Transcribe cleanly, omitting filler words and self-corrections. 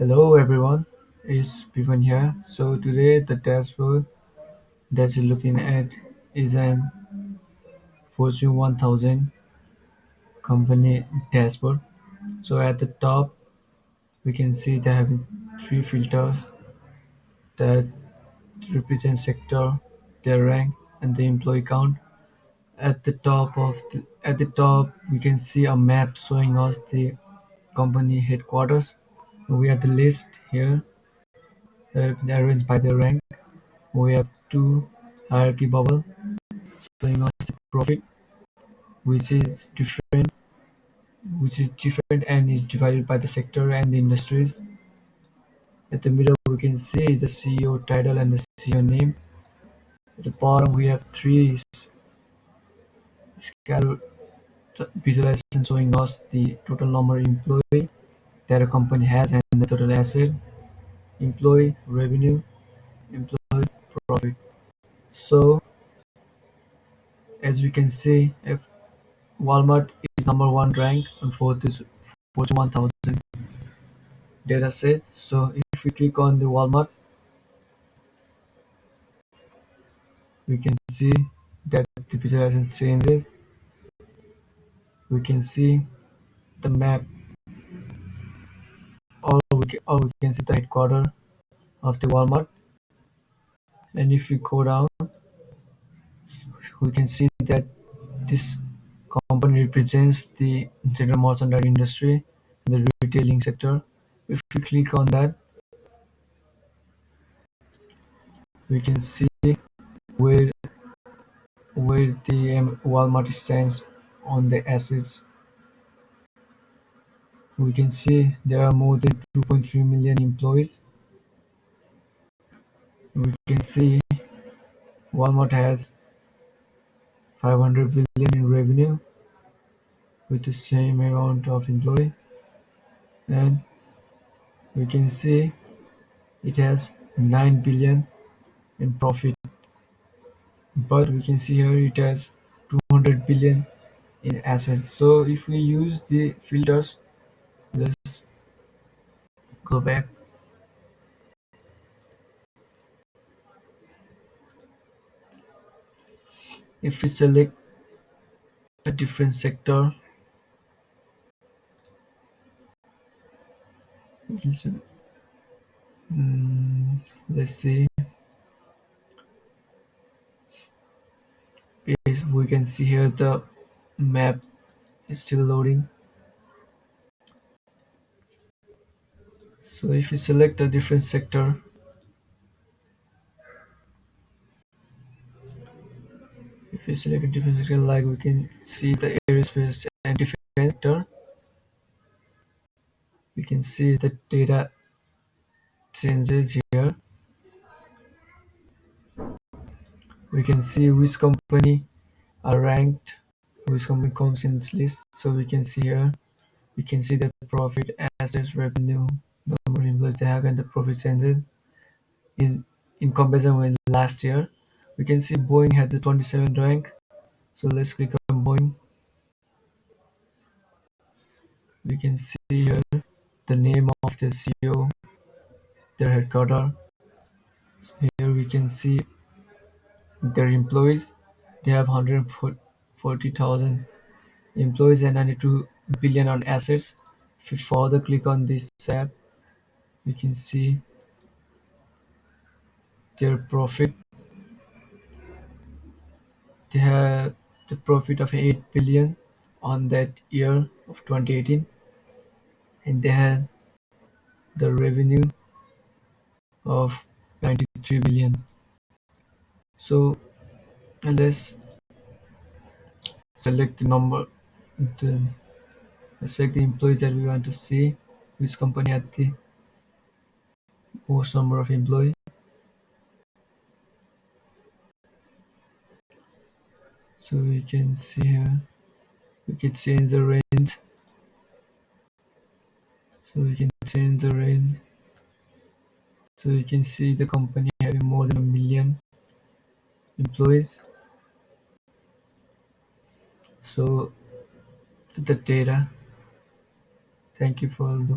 Hello everyone, it's Pivan here. So today the dashboard that you're looking at is an Fortune 1000 company dashboard. So at the top we can see they have three filters that represent sector, their rank, and the employee count. At the top we can see a map showing us the company headquarters. We have the list here that are arranged by the rank. We have two hierarchy bubble showing us the profit, which is different, which is different and is divided by the sector and the industries. At the middle, we can see the CEO title and the CEO name. At the bottom, we have three scatter visualization showing us the total number of employee that a company has and the total asset, employee revenue, employee profit. So, as we can see, if Walmart is number one rank and fourth is Fortune 1000 dataset. So if we click on the Walmart, we can see that the visualization changes. We can see the map, or we can see the headquarters of the Walmart. And if we go down, we can see that this company represents the general merchandise industry, the retailing sector. If we click on that, we can see where where the Walmart stands on the assets. We can see there are more than 2.3 million employees. We can see Walmart has 500 billion in revenue with the same amount of employee, and we can see it has 9 billion in profit. But we can see here it has 200 billion in assets. So if we use the filters, let's go back. If we select a different sector, mm, let's see. Is we can see here the map is still loading. So if we select a different sector, if we select a different sector, like we can see the aerospace and defense sector, we can see the data changes here. We can see which company are ranked, which company comes in this list. So we can see here, we can see the profit, assets, revenue, number of employees they have, and the profit changes in comparison with last year. We can see Boeing had the 27th rank. So let's click on Boeing. We can see here the name of the CEO, their headquarters. Here we can see their employees. They have 140,000 employees and 92 billion on assets. If we further click on this tab, we can see their profit. They have the profit of 8 billion on that year of 2018, and they had the revenue of 93 billion. So let's select the number, the let's select the employees that we want to see, which company had the most number of employees. So we can see here, we can change the range. So we can change the range. So you can see the company having more than a million employees. So the data. Thank you for the